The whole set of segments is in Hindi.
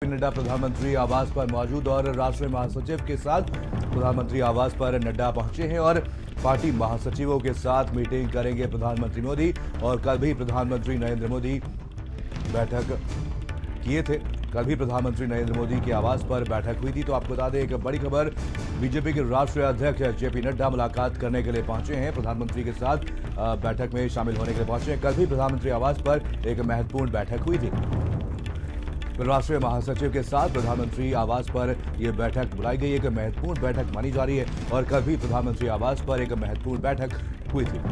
नड्डा प्रधानमंत्री आवास पर मौजूद और राष्ट्रीय महासचिव के साथ प्रधानमंत्री आवास पर नड्डा पहुंचे हैं और पार्टी महासचिवों के साथ मीटिंग करेंगे प्रधानमंत्री मोदी। और कल भी प्रधानमंत्री नरेंद्र मोदी बैठक किए थे। कल भी प्रधानमंत्री नरेंद्र मोदी के आवास पर बैठक हुई थी। तो आपको बता दें एक बड़ी खबर, बीजेपी के राष्ट्रीय अध्यक्ष जेपी नड्डा मुलाकात करने के लिए पहुंचे हैं, प्रधानमंत्री के साथ बैठक में शामिल होने के लिए पहुंचे हैं। कल भी प्रधानमंत्री आवास पर एक महत्वपूर्ण बैठक हुई थी। राष्ट्रीय महासचिव के साथ प्रधानमंत्री आवास पर यह बैठक बुलाई गई, एक महत्वपूर्ण बैठक मानी जा रही है। और कल भी प्रधानमंत्री आवास पर एक महत्वपूर्ण बैठक हुई थी।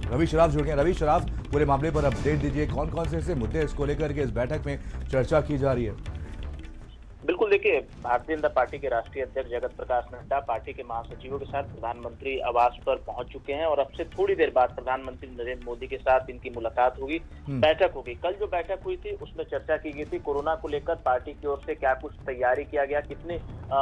रवि शराफ जुड़ गए। रवि शराफ, पूरे मामले पर अपडेट दीजिए, कौन कौन से ऐसे मुद्दे इसको लेकर के इस बैठक में चर्चा की जा रही है? बिल्कुल, देखिए, भारतीय जनता पार्टी के राष्ट्रीय अध्यक्ष जगत प्रकाश नड्डा पार्टी के महासचिवों के साथ प्रधानमंत्री आवास पर पहुंच चुके हैं और अब से थोड़ी देर बाद प्रधानमंत्री नरेंद्र मोदी के साथ इनकी मुलाकात होगी, बैठक होगी। कल जो बैठक हुई थी उसमें चर्चा की गई थी कोरोना को लेकर पार्टी की ओर से क्या कुछ तैयारी किया गया, कितनी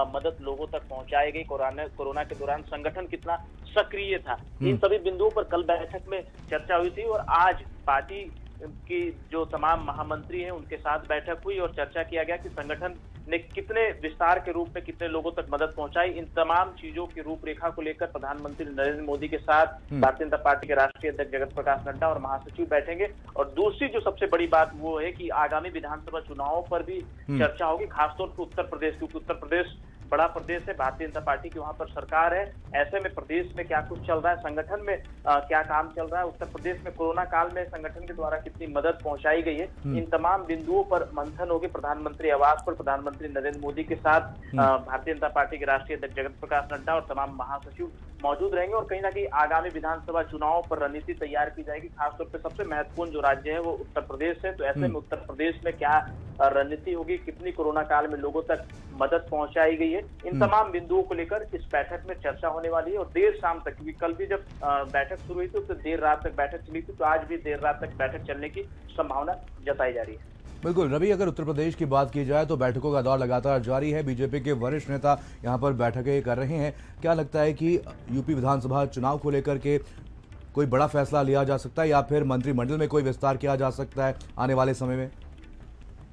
मदद लोगों तक पहुंचाई गई, कोरोना के दौरान संगठन कितना सक्रिय था। इन सभी बिंदुओं पर कल बैठक में चर्चा हुई थी और आज पार्टी की जो तमाम महामंत्री हैं उनके साथ बैठक हुई और चर्चा किया गया कि संगठन ने कितने विस्तार के रूप में कितने लोगों तक मदद पहुंचाई। इन तमाम चीजों की रूपरेखा को लेकर प्रधानमंत्री नरेंद्र मोदी के साथ भारतीय जनता पार्टी के राष्ट्रीय अध्यक्ष जगत प्रकाश नड्डा और महासचिव बैठेंगे। और दूसरी जो सबसे बड़ी बात वो है कि आगामी विधानसभा चुनावों पर भी चर्चा होगी, खासतौर पर उत्तर प्रदेश, क्योंकि उत्तर प्रदेश बड़ा प्रदेश है, भारतीय जनता पार्टी की वहां पर सरकार है। ऐसे में प्रदेश में क्या कुछ चल रहा है, संगठन में क्या काम चल रहा है, उत्तर प्रदेश में कोरोना काल में संगठन के द्वारा कितनी मदद पहुंचाई गई है, इन तमाम बिंदुओं पर मंथन होगी। प्रधानमंत्री आवास पर प्रधानमंत्री नरेंद्र मोदी के साथ भारतीय जनता पार्टी के राष्ट्रीय अध्यक्ष जगत प्रकाश नड्डा और तमाम महासचिव मौजूद रहेंगे और कहीं ना कहीं आगामी विधानसभा चुनाव पर रणनीति तैयार की जाएगी। खासतौर पर सबसे महत्वपूर्ण जो राज्य है वो उत्तर प्रदेश है, तो ऐसे में उत्तर प्रदेश में क्या रणनीति होगी, कितनी कोरोना काल में लोगों तक मदद पहुंचाई गई है, इन तमाम बिंदुओं को लेकर इस बैठक में चर्चा होने वाली है। और देर शाम तक, क्योंकि कल भी जब बैठक शुरू हुई थी तो देर रात तक बैठक चली थी, तो आज भी देर रात तक बैठक चलने की संभावना जताई जा रही है। बिल्कुल रवि, अगर उत्तर प्रदेश की बात की जाए तो बैठकों का दौर लगातार जारी है। बीजेपी के वरिष्ठ नेता यहां पर बैठकें कर रहे हैं। क्या लगता है कि यूपी विधानसभा चुनाव को लेकर के कोई बड़ा फैसला लिया जा सकता है या फिर मंत्रिमंडल में कोई विस्तार किया जा सकता है आने वाले समय में?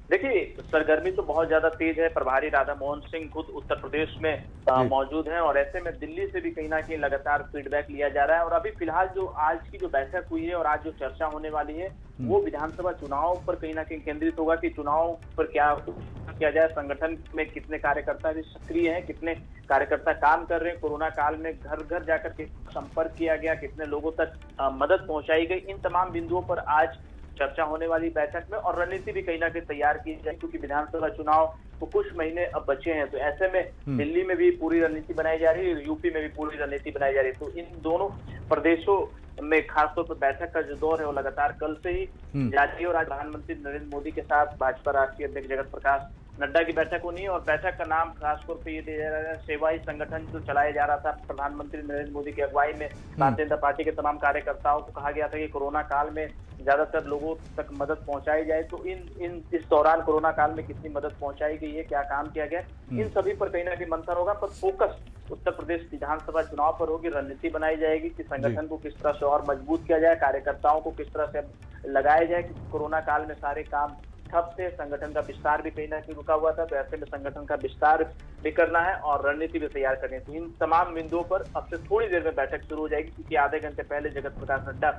देखिए, सरगर्मी तो बहुत ज्यादा तेज है। प्रभारी राधा मोहन सिंह खुद उत्तर प्रदेश में मौजूद हैं और ऐसे में दिल्ली से भी कहीं ना कहीं लगातार फीडबैक लिया जा रहा है। और अभी फिलहाल जो आज की जो बैठक हुई है और आज जो चर्चा होने वाली है वो विधानसभा चुनाव पर कहीं ना कहीं केंद्रित होगा कि चुनाव पर क्या किया जाए, संगठन में कितने कार्यकर्ता भी सक्रिय हैं, कितने कार्यकर्ता काम कर रहे हैं, कोरोना काल में घर घर जाकर के संपर्क किया गया, कितने लोगों तक मदद पहुंचाई गई, इन तमाम बिंदुओं पर आज चर्चा होने वाली बैठक में। और रणनीति भी कहीं ना कहीं तैयार की जाए, क्योंकि विधानसभा चुनाव को कुछ महीने अब बचे हैं। तो ऐसे में दिल्ली में भी पूरी रणनीति बनाई जा रही है, यूपी में भी पूरी रणनीति बनाई जा रही है। तो इन दोनों प्रदेशों में खासतौर पर बैठक का जो दौर है वो लगातार कल से ही जारी है। और आज प्रधानमंत्री नरेंद्र मोदी के साथ भाजपा राष्ट्रीय अध्यक्ष जगत प्रकाश नड्डा की बैठक होनी है। और बैठक का नाम खासतौर पर ये दिया जा रहा है, सेवा ही संगठन जो चलाया जा रहा था प्रधानमंत्री नरेंद्र मोदी की अगुवाई में भारतीय जनता पार्टी के तमाम कार्यकर्ताओं को कहा गया था कि कोरोना काल में ज्यादातर लोगों तक मदद पहुंचाई जाए। तो इस दौरान कोरोना काल में कितनी मदद पहुंचाई गई है, क्या काम किया गया, इन सभी पर कहीं ना कहीं मंथन होगा। पर फोकस उत्तर प्रदेश विधानसभा चुनाव पर होगी, रणनीति बनाई जाएगी कि संगठन को किस तरह से और मजबूत किया जाए, कार्यकर्ताओं को किस तरह से लगाया जाए। कि कोरोना काल में सारे काम ठप से, संगठन का विस्तार भी कहीं ना कहीं रुका हुआ था, तो ऐसे में संगठन का विस्तार भी करना है और रणनीति भी तैयार करनी है। तो इन तमाम बिंदुओं पर अब से थोड़ी देर में बैठक शुरू हो जाएगी, क्योंकि आधे घंटे पहले जगत प्रकाश नड्डा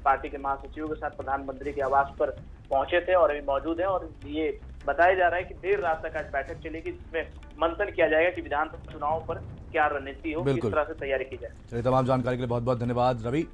पार्टी के महासचिवों के साथ प्रधानमंत्री के आवास पर पहुंचे थे और अभी मौजूद हैं। और ये बताया जा रहा है कि देर रात तक आज बैठक चलेगी, जिसमें मंथन किया जाएगा कि विधानसभा चुनाव पर क्या रणनीति हो, किस तरह से तैयारी की जाए। चलिए, तमाम जानकारी के लिए बहुत बहुत धन्यवाद रवि।